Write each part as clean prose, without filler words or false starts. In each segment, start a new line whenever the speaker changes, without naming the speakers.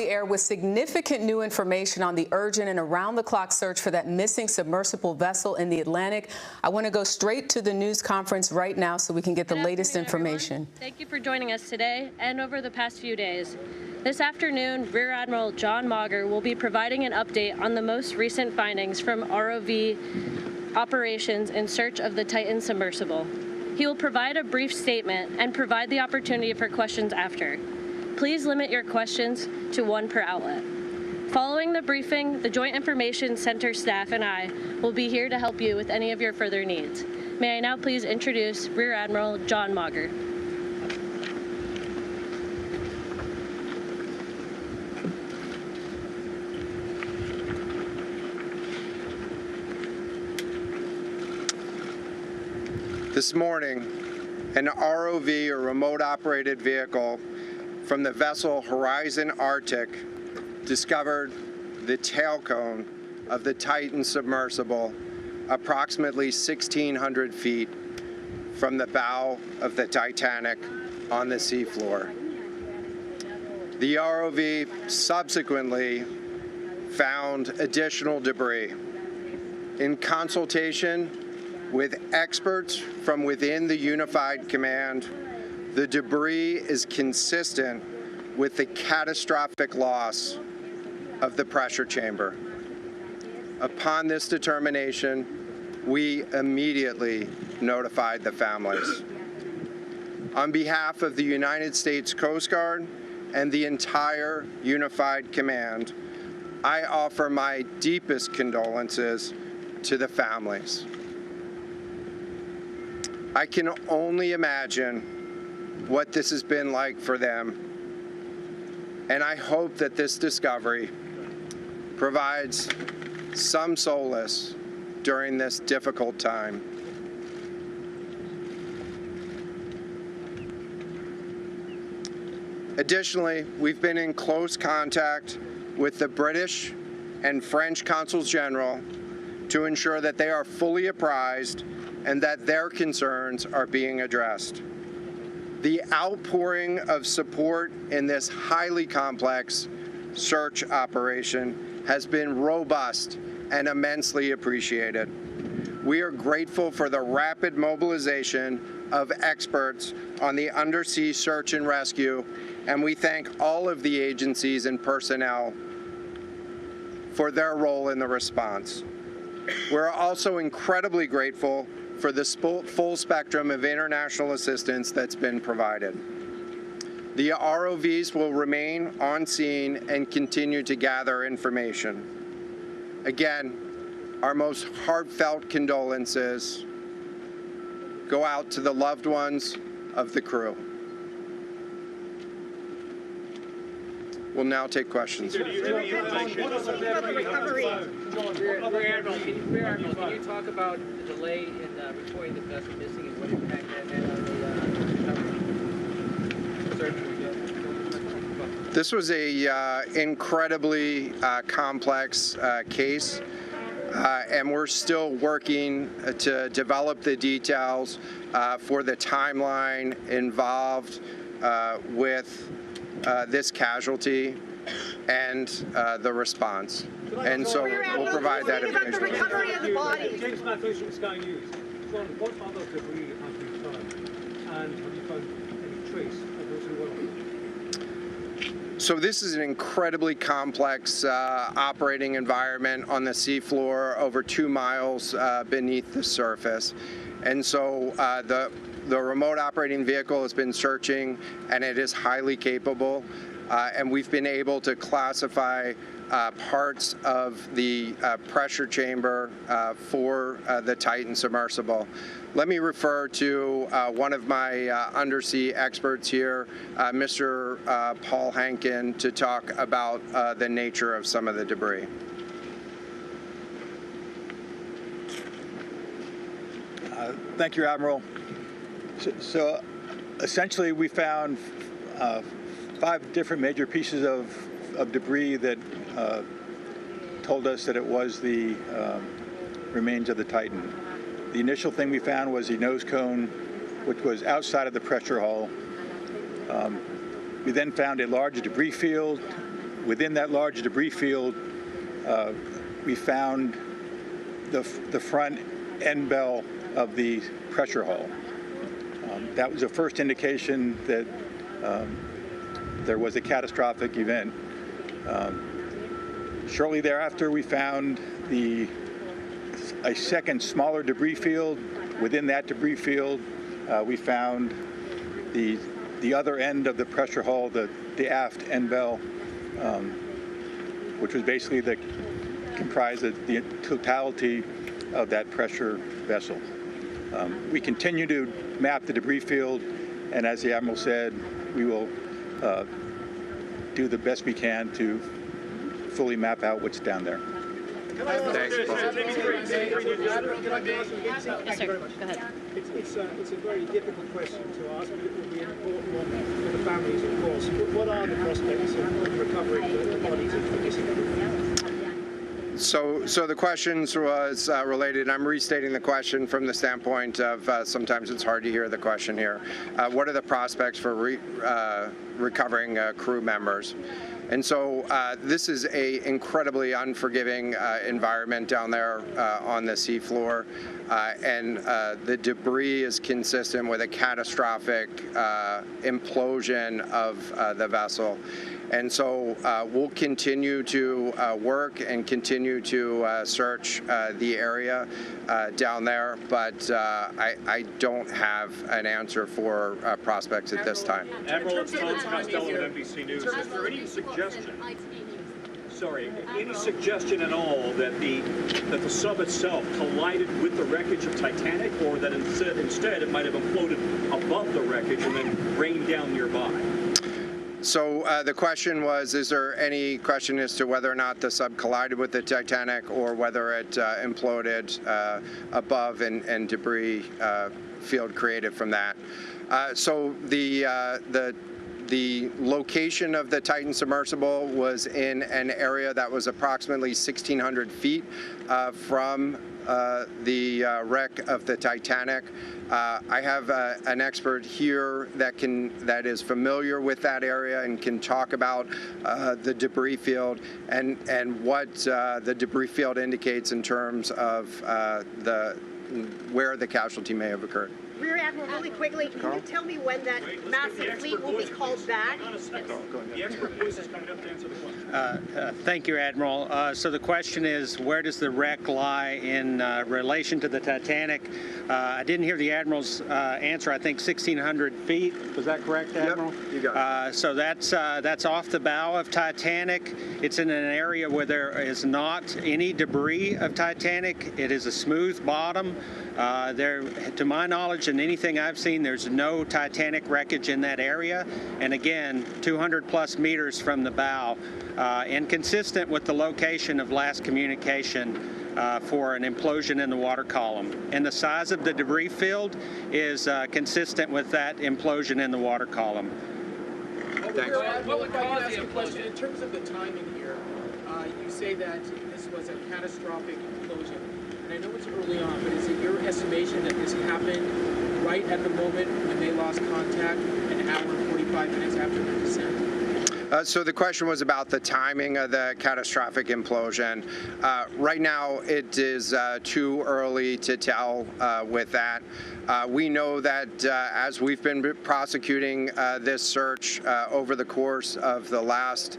the air with significant new information on the urgent and around-the-clock search for that missing submersible vessel in the Atlantic. I want to go straight to the news conference right now so we can get the latest information.
Everyone. Thank you for joining us today and over the past few days. This afternoon, Rear Admiral John Mauger will be providing an update on the most recent findings from ROV operations in search of the Titan submersible. He will provide a brief statement and provide the opportunity for questions after. Please limit your questions to one per outlet. Following the briefing, the Joint Information Center staff and I will be here to help you with any of your further needs. May I now please introduce Rear Admiral John Mauger.
This morning, an ROV, or remote operated vehicle, from the vessel Horizon Arctic discovered the tail cone of the Titan submersible approximately 1,600 feet from the bow of the Titanic on the seafloor. The ROV subsequently found additional debris. In consultation with experts from within the Unified Command, the debris is consistent with the catastrophic loss of the pressure chamber. Upon this determination, we immediately notified the families. On behalf of the United States Coast Guard and the entire Unified Command, I offer my deepest condolences to the families. I can only imagine what this has been like for them, and I hope that this discovery provides some solace during this difficult time. Additionally, we've been in close contact with the British and French Consuls General to ensure that they are fully apprised and that their concerns are being addressed. The outpouring of support in this highly complex search operation has been robust and immensely appreciated. We are grateful for the rapid mobilization of experts on the undersea search and rescue, and we thank all of the agencies and personnel for their role in the response. We're also incredibly grateful for the full spectrum of international assistance that's been provided. The ROVs will remain on scene and continue to gather information. Again, our most heartfelt condolences go out to the loved ones of the crew. We'll now take questions.
Rear Admiral, can you talk about the delay in reporting the vessel missing and what impact that had on the search?
This was a incredibly complex case, and we're still working to develop the details for the timeline involved with this casualty and the response. And so we'll provide that information.
The recovery of the body.
James Matthews from Sky News. John, what other debris have you found? And have you found any trace of those who were on it?
So this is an incredibly complex operating environment on the seafloor, over 2 miles beneath the surface. And so the remote operating vehicle has been searching, and it is highly capable. And we've been able to classify parts of the pressure chamber for the Titan submersible. Let me refer to one of my undersea experts here, Mr. Paul Hankin, to talk about the nature of some of the debris.
Thank you, Admiral. So essentially, we found 5 different major pieces of debris that told us that it was the remains of the Titan. The initial thing we found was the nose cone, which was outside of the pressure hull. We then found a large debris field within that large debris field, we found the front end bell of the pressure hull. That was the first indication that there was a catastrophic event. Shortly thereafter, we found a second smaller debris field. Within that debris field, we found the other end of the pressure hull, the aft end bell, which was basically comprised of the totality of that pressure vessel. We continue to map the debris field, and as the Admiral said, we will do the best we can to fully map out what's down there.
Thanks, Paul.
Yes, sir. Go ahead.
It's a very difficult question to ask, but it will be an important one for the families, of course. What are the prospects of recovering the bodies of the missing crew?
So the questions was related. I'm restating the question from the standpoint of sometimes it's hard to hear the question here. What are the prospects for recovering crew members? And so this is a incredibly unforgiving environment down there on the seafloor, and the debris is consistent with a catastrophic implosion of the vessel. And so we'll continue to work and continue to search the area down there, but I don't have an answer for prospects at this time.
Admiral, it's Tom Costello of NBC News. Is there any suggestion? Sorry, any suggestion at all that the sub itself collided with the wreckage of Titanic, or that instead it might have imploded above the wreckage and then rained down nearby?
So the question was, is there any question as to whether or not the sub collided with the Titanic or whether it imploded above and debris field created from that? So the location of the Titan submersible was in an area that was approximately 1,600 feet from the wreck of the Titanic. I have an expert here that is familiar with that area and can talk about the debris field and what the debris field indicates in terms of where the casualty may have occurred.
Rear Admiral, really quickly, can you tell me when that massive fleet will be called back?
The expert voice is coming up to answer the question.
Thank you, Admiral. So the question is, where does the wreck lie in relation to the Titanic? I didn't hear the Admiral's answer. I think 1,600 feet. Was that correct, Admiral?
Yep, you got it.
So that's off the bow of Titanic. It's in an area where there is not any debris of Titanic. It is a smooth bottom. To my knowledge and anything I've seen, there's no Titanic wreckage in that area. And again, 200 plus meters from the bow, and consistent with the location of last communication for an implosion in the water column. And the size of the debris field is consistent with that implosion in the water column.
Thanks.
What would cause the implosion? In terms of the timing here, you say that this was a catastrophic implosion. And I know it's early on, but is it your estimation that this happened right at the moment when they lost contact, an hour and 45 minutes after the descent?
So the question was about the timing of the catastrophic implosion. Right now, it is too early to tell with that. We know that as we've been prosecuting this search over the course of the last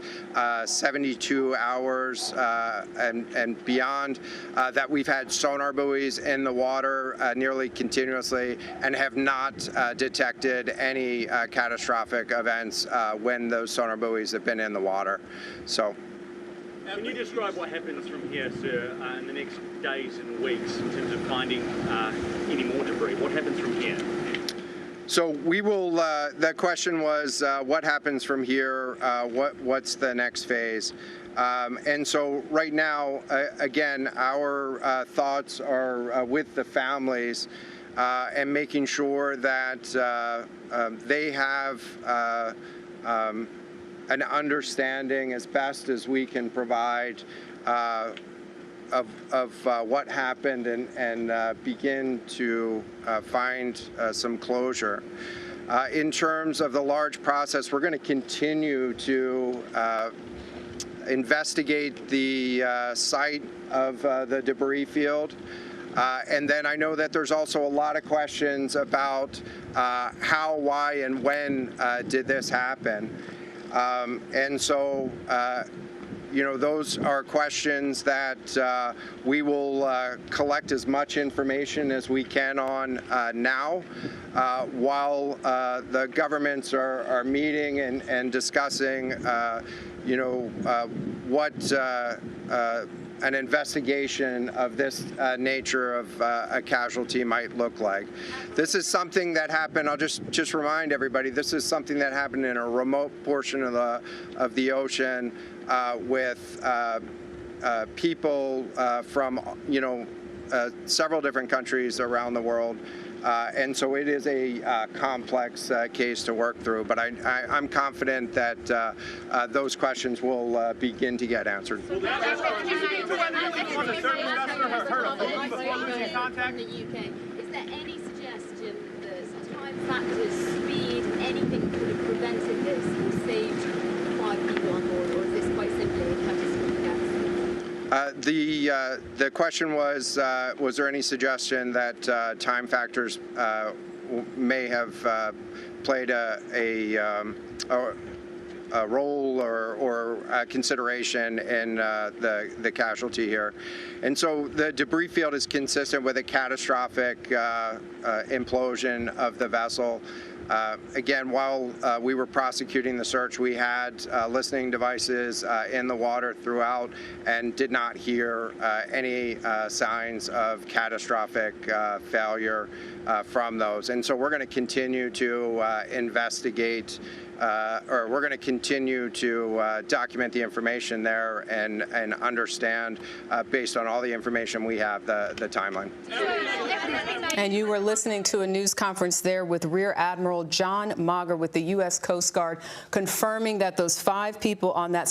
72 hours and beyond, that we've had sonar buoys in the water nearly continuously and have not detected any catastrophic events when those sonar buoys have been in the water. So.
Can you describe what happens from here, sir, in the next days and weeks in terms of finding any more debris? What happens from here?
So we will, the question was what happens from here, what's the next phase? And so right now, again, our thoughts are with the families and making sure that they have an understanding as best as we can provide of what happened and begin to find some closure. In terms of the large process, we're going to continue to investigate the site of the debris field. And then I know that there's also a lot of questions about how, why, and when did this happen. And so, you know, those are questions that we will collect as much information as we can on now, while the governments are meeting and discussing, you know, what an investigation of this nature of a casualty might look like. This is something that happened, I'll just remind everybody, this is something that happened in a remote portion of the ocean with people from, you know, several different countries around the world. And so it is a complex case to work through, but I'm confident that those questions will begin to get answered.
In the UK, is there any suggestion that time factors, speed, anything could have prevented this or saved 5 people on board, or is this quite simply a catastrophic accident?
The question was there any suggestion that time factors may have played a role or a consideration in the casualty here? And so the debris field is consistent with a catastrophic implosion of the vessel. Again, while we were prosecuting the search, we had listening devices in the water throughout and did not hear any signs of catastrophic failure from those. And so we're going to continue to investigate, or we're going to continue to document the information there and understand, based on all the information we have, the timeline.
And you were listening to a news conference there with Rear Admiral John Mauger with the U.S. Coast Guard, confirming that those 5 people on that